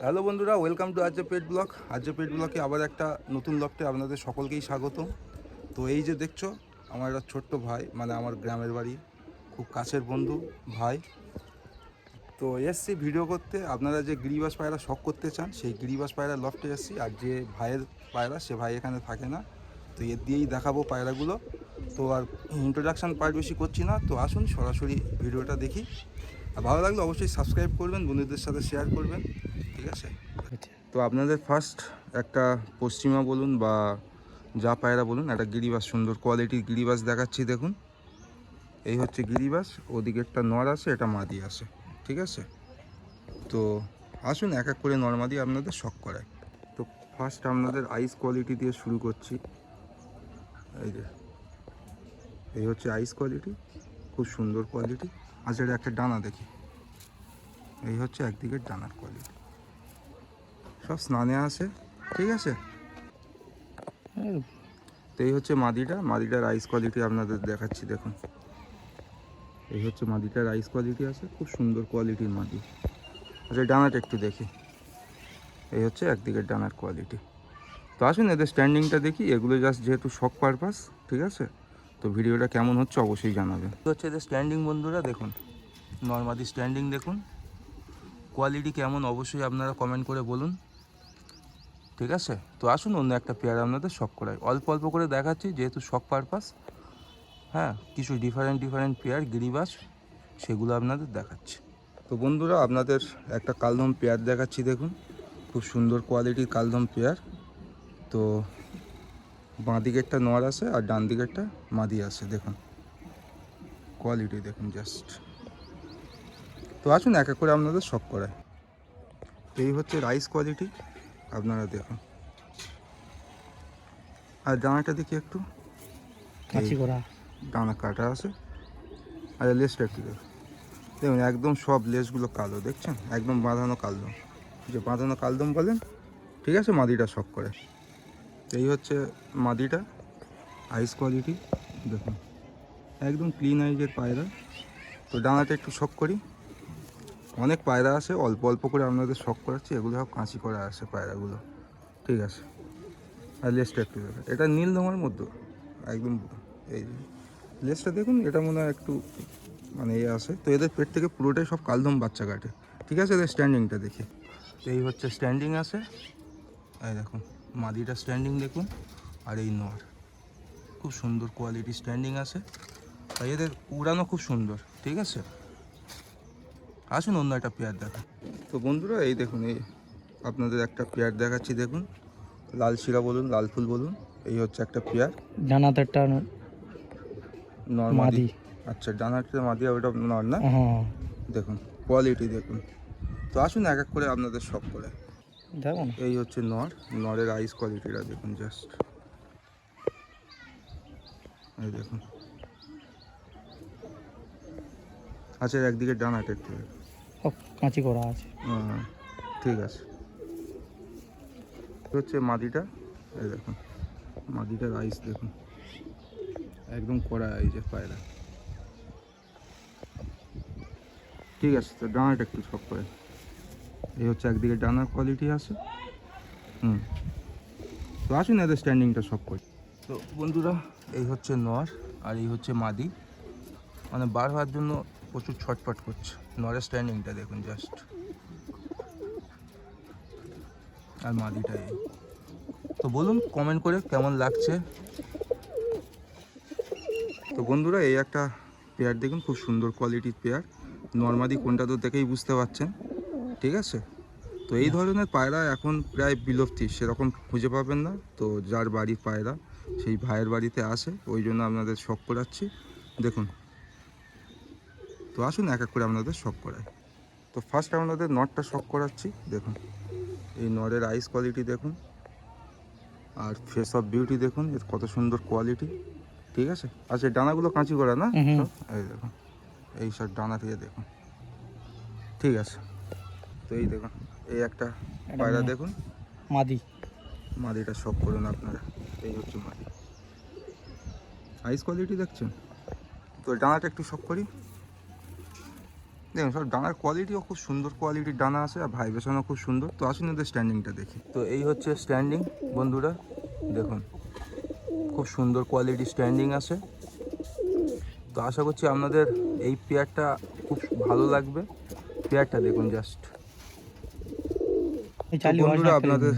Hello বন্ধুরা, welcome to Arya pet blog. Arya pet ব্লগে আবার একটা নতুন ব্লগটে আপনাদের সকলকেই স্বাগত। তো এই যে দেখছো, আমার একটা ছোট্ট ভাই, মানে আমার গ্রামের বাড়ি খুব কাছের বন্ধু ভাই। তো এসছি ভিডিও করতে। আপনারা যে গিরিবাস পায়রা শখ করতে চান, সেই গিরিবাস পায়রা লফটে এসছি। আর যে ভাইয়ের পায়রা, সে ভাই এখানে থাকে না, তো এর দিয়েই দেখাবো পায়রাগুলো। তো আর ইন্ট্রোডাকশান পার্ট বেশি করছি না, তো আসুন সরাসরি ভিডিওটা দেখি। আর ভালো লাগলে অবশ্যই সাবস্ক্রাইব করবেন, বন্ধুদের সাথে শেয়ার করবেন, ঠিক আছে? তো আপনাদের ফার্স্ট একটা পশ্চিমা বলুন বা যা পায়রা বলুন, একটা গিরিবাস, সুন্দর কোয়ালিটির গিরিবাস দেখাচ্ছি। দেখুন, এই হচ্ছে গিরিবাস, ওদিকে একটা নর আছে, এটা মাদি আছে, ঠিক আছে? তো আসুন এক এক করে নর মাদি আপনাদের শখ করায়। তো ফার্স্ট আপনাদের আইস কোয়ালিটি দিয়ে শুরু করছি। এই যে এই হচ্ছে আইস কোয়ালিটি, খুব সুন্দর কোয়ালিটি। আচ্ছা, এটা একটা ডানা দেখি, এই হচ্ছে একদিকের ডানার কোয়ালিটি, সব স্নানে আছে, ঠিক আছে? তো এই হচ্ছে মাদিটার আইস কোয়ালিটি আপনাদের দেখাচ্ছি। দেখুন, এই হচ্ছে মাদিটার আইস কোয়ালিটি আছে, খুব সুন্দর কোয়ালিটির মাদি। আচ্ছা, ডানাটা একটু দেখি, এই হচ্ছে একদিকের ডানার কোয়ালিটি। তো আসুন এদের স্ট্যান্ডিংটা দেখি। এগুলো জাস্ট যেহেতু শখ পারপাস, ঠিক আছে? তো ভিডিওটা কেমন হচ্ছে অবশ্যই জানাবেন। হচ্ছে এদের স্ট্যান্ডিং বন্ধুরা, দেখুন নর্মাদি স্ট্যান্ডিং দেখুন, কোয়ালিটি কেমন অবশ্যই আপনারা কমেন্ট করে বলুন, ঠিক আছে? তো আসুন অন্য একটা পেয়ার আপনাদের শখ করাই, অল্প অল্প করে দেখাচ্ছি যেহেতু শখ পারপাস। হ্যাঁ, কিছু ডিফারেন্ট পেয়ার গিরিবাস, সেগুলো আপনাদের দেখাচ্ছি। তো বন্ধুরা, আপনাদের একটা কালদম পেয়ার দেখাচ্ছি। দেখুন, খুব সুন্দর কোয়ালিটির কালদম পেয়ার। তো বাঁ দিকে একটা নর আছে আর ডান দিকে একটা মাদি আছে। দেখুন কোয়ালিটি দেখুন জাস্ট। তো আসুন এক এক করে আপনাদের শখ করায়। এই হচ্ছে রাইস কোয়ালিটি, আপনারা দেখুন। আর ডানাটা দেখি একটু, কাঁচি করা ডানা কাটা আছে। আর লেসটা একটু দেখুন, দেখুন একদম সব লেসগুলো কালো, দেখছেন? একদম বাঁধানো কালদম, যে বাঁধানো কালদম বলেন, ঠিক আছে? মাদিটা শখ করে। এই হচ্ছে মাদিটা, আইস কোয়ালিটি দেখুন, একদম ক্লিন আইজের পায়রা। তো ডানাটা একটু শখ করি। অনেক পায়রা আছে, অল্প অল্প করে আপনাদের শখ করাচ্ছি। এগুলো সব কাঁচি করা আছে পায়রাগুলো, ঠিক আছে? আর লেসটা একটু দেখুন, এটা নীল রঙের মধ্যে একদম। এই লেসটা দেখুন, এটা মনে হয় একটু মানে এ আছে। তো এদের পেট থেকে পুরোটাই সব কালদম বাচ্চা কাটে, ঠিক আছে? এদের স্ট্যান্ডিংটা দেখি। তো এই হচ্ছে স্ট্যান্ডিং আছে, এই দেখুন মাদিটা স্ট্যান্ডিং দেখুন। আর এই নর, খুব সুন্দর কোয়ালিটি স্ট্যান্ডিং আছে। তাই এদের উড়ানো খুব সুন্দর, ঠিক আছে? আসুন অন্য একটা পেয়ার দেখা। তো বন্ধুরা, এই দেখুন, এই আপনাদের একটা পেয়ার দেখাচ্ছি। দেখুন, লাল শিরা বলুন, লাল ফুল বলুন, এই হচ্ছে একটা পেয়ার। ডানাতে একটা নর্মাদি, মাদি। আচ্ছা, ডানাটা মাদি, ওটা নর না? হ্যাঁ, দেখুন কোয়ালিটি দেখুন। তো আসুন এক এক করে আপনাদের শখ করে। দেখো না। এই হচ্ছে নরের আইস কোয়ালিটিটা দেখুন জাস্ট, এই দেখুন। আচ্ছা, একদিকে ডানাটা একটু দেখুন। সব কাঁচি করা আছে। ঠিক আছে। হচ্ছে মাদিটা, এই দেখুন মাদিটার আইস দেখুন, একদম কড়া আইসের পায়রা, ঠিক আছে? তো ডানাটা একটু শখ করে। এই হচ্ছে একদিকে ডানার কোয়ালিটি আছে। তো আসুন এদের স্ট্যান্ডিংটা শখ করি। তো বন্ধুরা, এই হচ্ছে নর আর এই হচ্ছে মাদি, মানে বার হওয়ার জন্য প্রচুর ছটফট করছে। নরের স্ট্যান্ডিংটা দেখুন জাস্ট, আর মাদিটা এই। তো বলুন কমেন্ট করে কেমন লাগছে। তো বন্ধুরা, এই একটা পেয়ার দেখুন, খুব সুন্দর কোয়ালিটির পেয়ার। নর্মাদি কোনটা তো দেখেই বুঝতে পারছেন, ঠিক আছে? তো এই ধরনের পায়রা এখন প্রায় বিলুপ্তি, সেরকম খুঁজে পাবেন না। তো যার বাড়ির পায়রা সেই ভাইয়ের বাড়িতে আসে, ওই জন্য আপনাদের শখ করাচ্ছি। দেখুন, তো আসুন এক এক করে আপনাদের শখ করাই। তো ফার্স্ট আপনাদের নটটা শখ করাচ্ছি। দেখুন, এই নরের আইস কোয়ালিটি দেখুন, আর ফেস অফ বিউটি দেখুন, এর কত সুন্দর কোয়ালিটি, ঠিক আছে? আচ্ছা, ডানাগুলো কাঁচি করা না সব, এই দেখুন, এই সব ডানা থেকে দেখুন, ঠিক আছে? তো এই দেখুন, এই একটা পায়রা দেখুন, মাদি। মাদিটা শখ করুন আপনারা। এই হচ্ছে মাদি, আইস কোয়ালিটি দেখছেন? তো ডানাটা একটু শখ করি। দেখুন সব ডানার কোয়ালিটিও খুব সুন্দর কোয়ালিটির ডানা আছে, আর ভাইব্রেশনও খুব সুন্দর। তো আসুন এদের স্ট্যান্ডিংটা দেখি। তো এই হচ্ছে স্ট্যান্ডিং বন্ধুরা, দেখুন খুব সুন্দর কোয়ালিটি স্ট্যান্ডিং আছে। তো আশা করছি আপনাদের এই পেয়ারটা খুব ভালো লাগবে। পেয়ারটা দেখুন জাস্ট। তো বন্ধুরা আপনাদের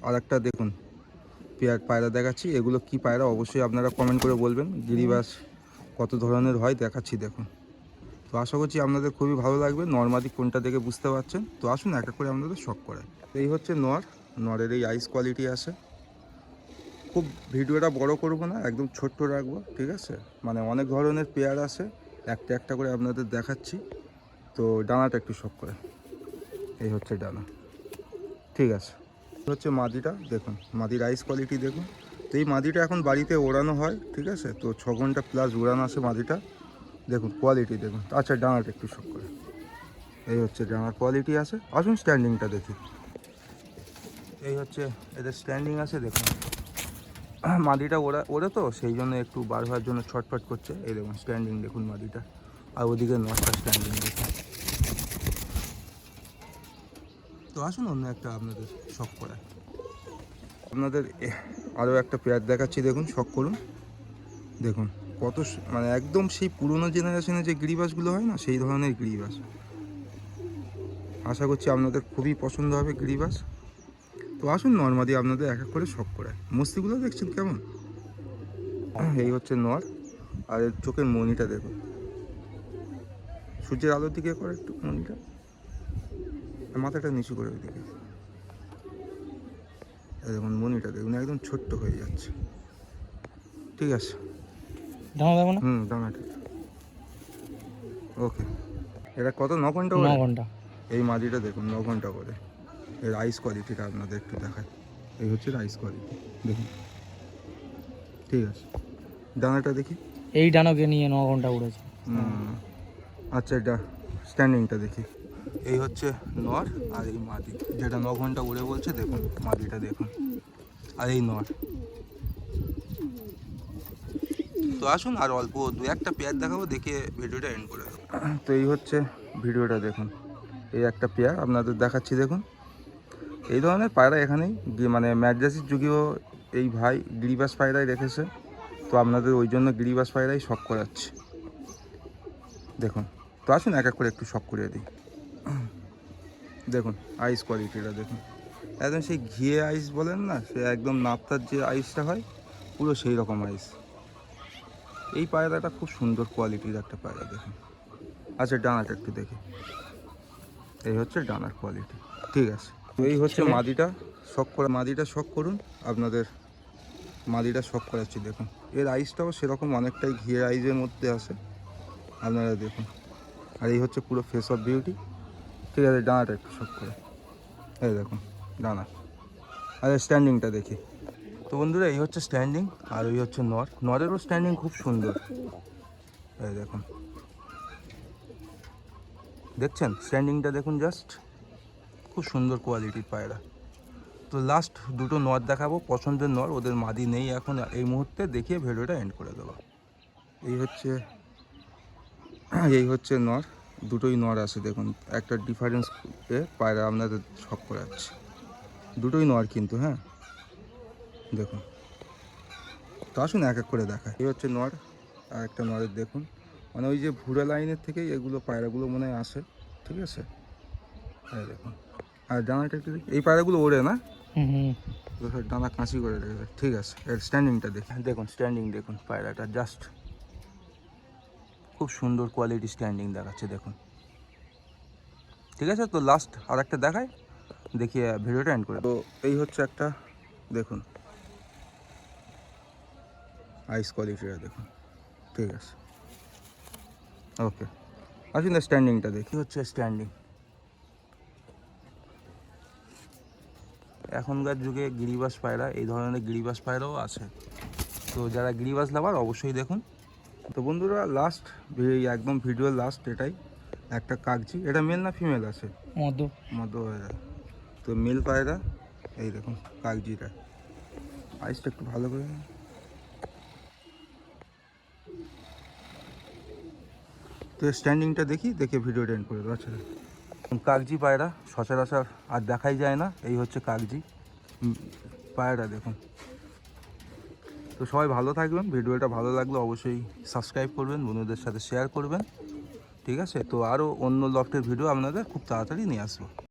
আর একটা দেখুন পেয়ার পায়রা দেখাচ্ছি। এগুলো কি পায়রা অবশ্যই আপনারা কমেন্ট করে বলবেন। গিরিবাস কত ধরনের হয় দেখাচ্ছি দেখুন। তো আশা করছি আপনাদের খুবই ভালো লাগবে। নর্মাদি কোনটা দেখে বুঝতে পারছেন। তো আসুন এক এক করে আপনাদের শখ করায়। এই হচ্ছে নরের এই আইস কোয়ালিটি আছে। খুব ভিডিওটা বড় করব না, একদম ছোট্ট রাখবো, ঠিক আছে। মানে অনেক ধরনের পেয়ার আছে, একটা একটা করে আপনাদের দেখাচ্ছি। তো ডানাটা একটু শখ করে। এই হচ্ছে ডানা, ঠিক আছে। হচ্ছে মাদিটা দেখুন, মাদির আইস কোয়ালিটি দেখুন। তো এই মাদিটা এখন বাড়িতে ওড়ানো হয়, ঠিক আছে। তো 6 ঘন্টা প্লাস উড়ানো আছে মাদিটা, দেখুন কোয়ালিটি দেখুন। আচ্ছা ডানাটা একটু শখ করে। এই হচ্ছে ডানার কোয়ালিটি আছে। আসুন স্ট্যান্ডিংটা দেখি। এই হচ্ছে এদের স্ট্যান্ডিং আছে দেখুন। মাদিটা ওড়ে তো সেই জন্য একটু বার হওয়ার জন্য ছটফট করছে। এই দেখুন স্ট্যান্ডিং দেখুন মাদিটা, আর ওদিকে নটটা স্ট্যান্ডিং দেখুন। তো আসুন অন্য একটা আপনাদের শখ করায়। আপনাদের আরও একটা পেয়ার দেখাচ্ছি দেখুন, শখ করুন। দেখুন কত মানে একদম সেই পুরনো জেনারেশনে যে গিরিবাসগুলো হয় না, সেই ধরনের গিরিবাস। আশা করছি আপনাদের খুবই পছন্দ হবে গিরিবাস। তো আসুন নর্মাদি আপনাদের এক এক করে শখ করায়। মস্তিগুলো দেখছেন কেমন। এই হচ্ছে নর, আর এর চোখের মনিটা দেখুন। সূর্যের আলোর দিকে করে একটু মনিটা, মাথাটা নিচু করে ওইদিকে। দেখুন মনিটা দেখুন একদম ছোট্ট হয়ে যাচ্ছে, ঠিক আছে। দাম দেবো না। দানাটা ওকে। এটা কত 9 ঘন্টা 9 করে? ঘন্টা। এই মাদিটা দেখুন 9 ঘন্টা করে। এর আইস কোয়ালিটিটা আপনাদের একটু দেখায়। এই হচ্ছে আইস কোয়ালিটি দেখুন, ঠিক আছে। ডানাটা দেখি। এই ডানাকে নিয়ে 9 ঘন্টা উড়েছে। আচ্ছা এটা স্ট্যান্ডিংটা দেখি। এই হচ্ছে নর আর এই মাদি, যেটা 9 ঘন্টা উড়ে বলছে দেখুন। মাদিটা দেখুন, আর এই নর। তো আসুন আর অল্প দু একটা পেয়ার দেখাবো, দেখে ভিডিওটা এন্ড করে দেবো। তো এই হচ্ছে ভিডিওটা দেখুন। এই একটা পেয়ার আপনাদের দেখাচ্ছি দেখুন। এই ধরনের পায়রা এখানেই মানে ম্যাড্রাসির যুগেও এই ভাই গিরিবাস পায়রাই রেখেছে। তো আপনাদের ওই জন্য গিরিবাস পায়রাই শখ করাচ্ছি দেখুন। তো আসুন এক এক করে একটু শখ করিয়ে দিই। দেখুন আইস কোয়ালিটিটা দেখুন, একদম সেই ঘিয়ে আইস বলেন না, সে একদম নাপ্তার যে আইসটা হয় পুরো সেই রকম আইস। এই পায়রাটা খুব সুন্দর কোয়ালিটির একটা পায়রা দেখুন। আচ্ছা ডানাটা একটু দেখি। এই হচ্ছে ডানার কোয়ালিটি, ঠিক আছে। তো এই হচ্ছে মাদিটা শখ করে। মাদিটা শখ করুন আপনাদের। মাদিটা শখ করাচ্ছি দেখুন। এর আইসটাও সেরকম অনেকটাই ঘিয়ে আইসের মধ্যে আছে, আপনারা দেখুন। আর এই হচ্ছে পুরো ফেস অফ বিউটি, ঠিক আছে। ডানাটা একটু শখ করে। এই দেখুন ডানা। আর স্ট্যান্ডিংটা দেখি। তো বন্ধুরা এই হচ্ছে স্ট্যান্ডিং, আর ওই হচ্ছে নরেরও স্ট্যান্ডিং খুব সুন্দর। এই দেখুন, দেখছেন স্ট্যান্ডিংটা দেখুন জাস্ট, খুব সুন্দর কোয়ালিটির পায়রা। তো লাস্ট দুটো নর দেখাবো, পছন্দের নর। ওদের মাদি নেই এখন এই মুহূর্তে, দেখিয়ে ভিডিওটা এন্ড করে দেবো। এই হচ্ছে নর। দুটোই নর আছে দেখুন। একটা ডিফারেন্স পায়রা আপনাদের শখ করাচ্ছে। দুটোই নর কিন্তু, হ্যাঁ দেখুন। তো আসুন এক এক করে দেখায়। এই হচ্ছে নর, আর একটা নরের দেখুন। মানে ওই যে ভুরা লাইনের থেকেই এগুলো পায়রাগুলো মনে হয় আসে, ঠিক আছে। এই দেখুন। আর ডানাটা একটু দেখি। এই পায়রাগুলো ওড়ে না, ডানা কাঁচি করে রেখেছে, ঠিক আছে। এর স্ট্যান্ডিংটা দেখি। দেখুন স্ট্যান্ডিং দেখুন পায়রাটা জাস্ট খুব সুন্দর কোয়ালিটি স্ট্যান্ডিং দেখাচ্ছে দেখুন, ঠিক আছে। তো লাস্ট আর একটা দেখায়, দেখিয়ে ভিডিওটা এন্ড করে। তো এই হচ্ছে একটা দেখুন আইস কোয়ালিটিটা দেখুন, ঠিক আছে। ওকে আসুন স্ট্যান্ডিংটা দেখি। হচ্ছে স্ট্যান্ডিং। এখনকার যুগে গিরিবাস পায়রা, এই ধরনের গিরিবাস পায়রাও আছে। তো যারা গিরিবাস লাভার অবশ্যই দেখুন। তো বন্ধুরা লাস্ট একদম ভিডিওর লাস্ট এটাই একটা কাগজি। এটা মেল না ফিমেল আছে? মধ্য পায়রা। তো মেল পায়রা এই দেখুন কাগজিটা। আইসটা একটু ভালো করে। তো স্ট্যান্ডিংটা দেখে ভিডিওটা এন্ড করে দেবো। আচ্ছা, কাগজি পায়রা সচরাচর আর দেখাই যায় না, এই হচ্ছে কাগজি পায়রা দেখুন। তো সবাই ভালো থাকবেন, ভিডিওটা ভালো লাগলে অবশ্যই সাবস্ক্রাইব করবেন, বন্ধুদের সাথে শেয়ার করবেন, ঠিক আছে? তো আরও অন্য লফটের ভিডিও আপনাদের খুব তাড়াতাড়ি নিয়ে আসবো।